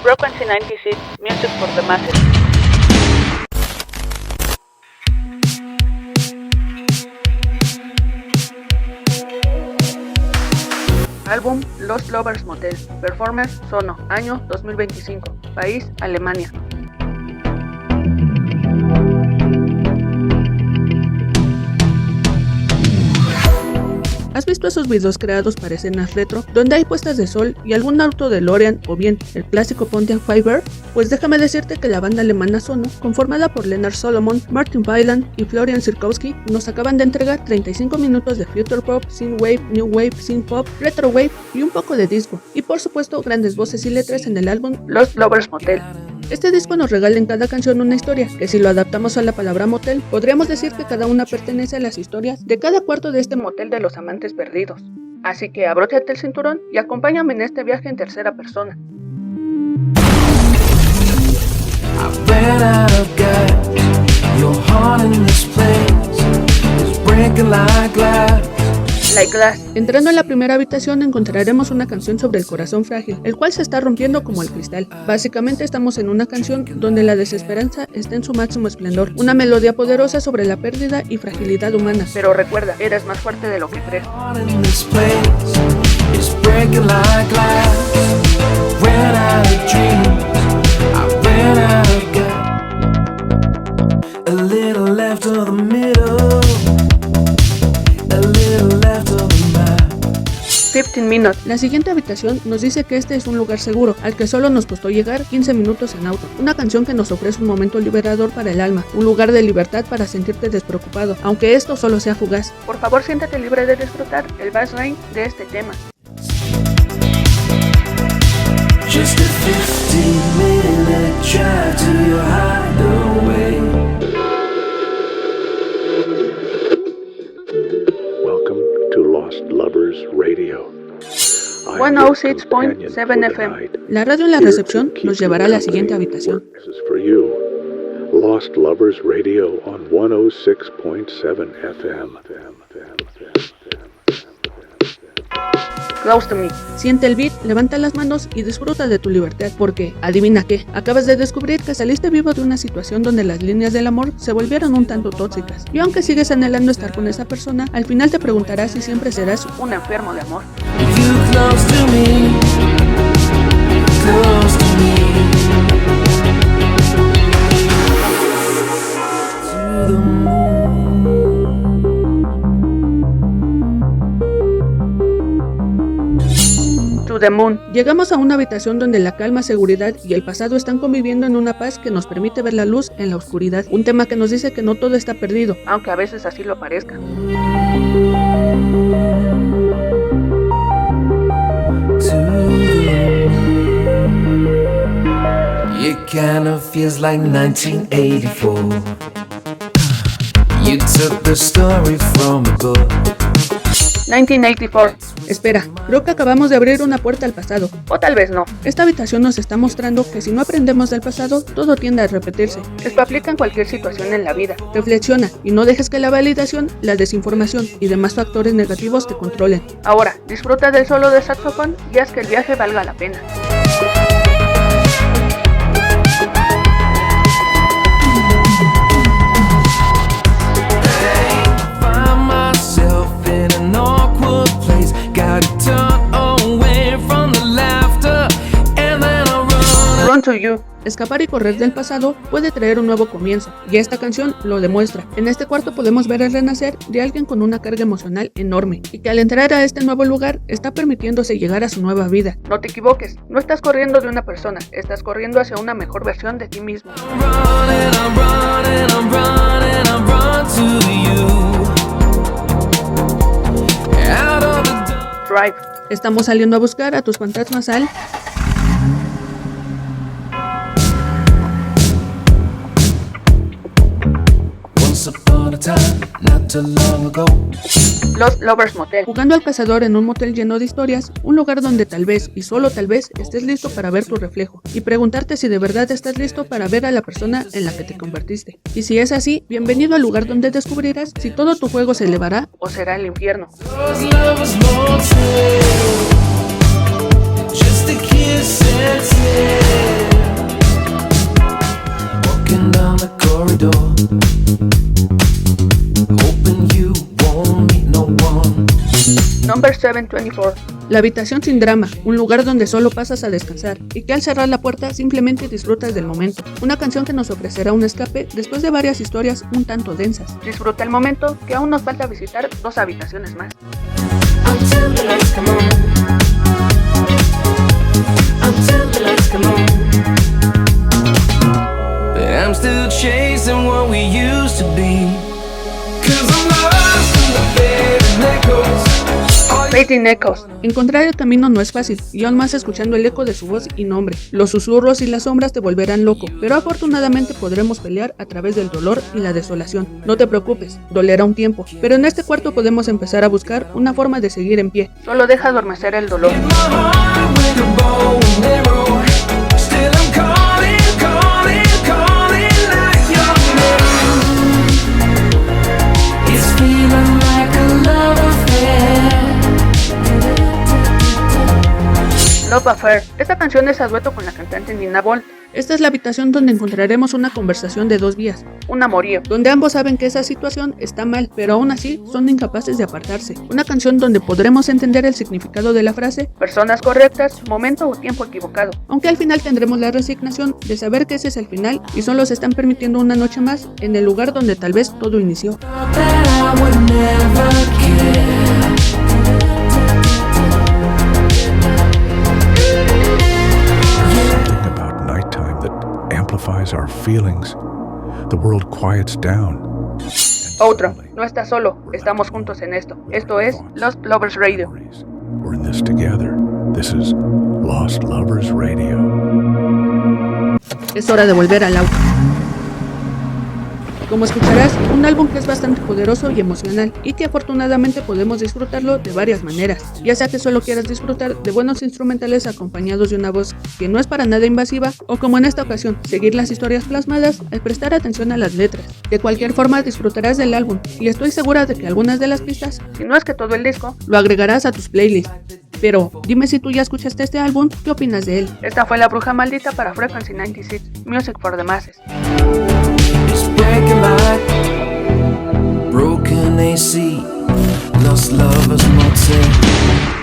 Frequency 96, music for the masses. Álbum Lost Lovers Motel. Performance Sono. Año 2025. País Alemania. ¿Has visto esos videos creados para escenas retro, donde hay puestas de sol y algún auto DeLorean o bien el clásico Pontiac Firebird? Pues déjame decirte que la banda alemana Sono, conformada por Lennart Solomon, Martin Weiland y Florian Sirkowski, nos acaban de entregar 35 minutos de future pop, synthwave, new wave, synth pop, retro wave y un poco de disco, y por supuesto grandes voces y letras en el álbum Lost Lovers Motel. Este disco nos regala en cada canción una historia, que si lo adaptamos a la palabra motel, podríamos decir que cada una pertenece a las historias de cada cuarto de este motel de los amantes perdidos. Así que abróchate el cinturón y acompáñame en este viaje en tercera persona. Like Glass. Entrando en la primera habitación encontraremos una canción sobre el corazón frágil, el cual se está rompiendo como el cristal. Básicamente estamos en una canción donde la desesperanza está en su máximo esplendor, una melodía poderosa sobre la pérdida y fragilidad humana. Pero recuerda, eres más fuerte de lo que crees. A little left of the middle, a little left of the map. 15 Minutes. La siguiente habitación nos dice que este es un lugar seguro, al que solo nos costó llegar 15 minutos en auto. Una canción que nos ofrece un momento liberador para el alma, un lugar de libertad para sentirte despreocupado, aunque esto solo sea fugaz. Por favor, siéntate libre de disfrutar el bass line de este tema. Just a 15-minute drive to your hideaway. Welcome to Lost Lovers Radio. 106.7 FM. La radio en la recepción nos llevará a la siguiente habitación. Lost Lovers Radio on 106.7 FM. Close to me. Siente el beat, levanta las manos y disfruta de tu libertad, porque, adivina qué, acabas de descubrir que saliste vivo de una situación donde las líneas del amor se volvieron un tanto tóxicas. Y aunque sigues anhelando estar con esa persona, al final te preguntarás si siempre serás un enfermo de amor. Close to me, close to me, to the moon. The Moon. Llegamos a una habitación donde la calma, seguridad y el pasado están conviviendo en una paz que nos permite ver la luz en la oscuridad. Un tema que nos dice que no todo está perdido, aunque a veces así lo parezca. It kinda feels like 1984. You took the story from a book. 1984. Espera, creo que acabamos de abrir una puerta al pasado. O tal vez no. Esta habitación nos está mostrando que si no aprendemos del pasado, todo tiende a repetirse. Esto aplica en cualquier situación en la vida. Reflexiona y no dejes que la validación, la desinformación y demás factores negativos te controlen. Ahora, disfruta del solo de saxofón y haz que el viaje valga la pena. Run to You. Escapar y correr del pasado puede traer un nuevo comienzo, y esta canción lo demuestra. En este cuarto podemos ver el renacer de alguien con una carga emocional enorme, y que al entrar a este nuevo lugar está permitiéndose llegar a su nueva vida. No te equivoques, no estás corriendo de una persona, estás corriendo hacia una mejor versión de ti mismo. Drive. Estamos saliendo a buscar a tus fantasmas al... Lost Lovers Motel. Jugando al cazador en un motel lleno de historias, un lugar donde tal vez y solo tal vez estés listo para ver tu reflejo y preguntarte si de verdad estás listo para ver a la persona en la que te convertiste. Y si es así, bienvenido al lugar donde descubrirás si todo tu juego se elevará o será el infierno. 724. La habitación sin drama, un lugar donde solo pasas a descansar y que al cerrar la puerta simplemente disfrutas del momento. Una canción que nos ofrecerá un escape después de varias historias un tanto densas. Disfruta el momento, que aún nos falta visitar 2 habitaciones más. Until the lights come on. Until the lights come on. But I'm still chasing what we used to be. 'Cause I'm lost in the fading echoes. Fading Echoes. Encontrar el camino no es fácil, y aún más escuchando el eco de su voz y nombre. Los susurros y las sombras te volverán loco, pero afortunadamente podremos pelear a través del dolor y la desolación. No te preocupes, dolerá un tiempo, pero en este cuarto podemos empezar a buscar una forma de seguir en pie. Solo deja adormecer el dolor. My heart with a bow and arrow. Still I'm calling, calling, calling like your name. It's feeling like a love affair. Love Affair. Esta canción es a dueto con la cantante Nina Bolt. Esta es la habitación donde encontraremos una conversación de 2 vías, un amorío, donde ambos saben que esa situación está mal, pero aún así son incapaces de apartarse. Una canción donde podremos entender el significado de la frase, personas correctas, momento o tiempo equivocado. Aunque al final tendremos la resignación de saber que ese es el final y solo se están permitiendo una noche más en el lugar donde tal vez todo inició. Thought that I would never care. Something about nighttime that amplifies our feelings. The world quiets down. Otro, no estás solo, estamos juntos en esto. Esto es Lost Lovers Radio. We're in this together. This is Lost Lovers Radio. Es hora de volver al auto. Como escucharás, un álbum que es bastante poderoso y emocional y que afortunadamente podemos disfrutarlo de varias maneras, ya sea que solo quieras disfrutar de buenos instrumentales acompañados de una voz que no es para nada invasiva, o como en esta ocasión, seguir las historias plasmadas al prestar atención a las letras. De cualquier forma disfrutarás del álbum y estoy segura de que algunas de las pistas, si no es que todo el disco, lo agregarás a tus playlists. Pero dime si tú ya escuchaste este álbum, ¿qué opinas de él? Esta fue La Bruja Maldita para Frequency 96, Music for the Masses. It's breaking like broken AC. Lost lovers motel.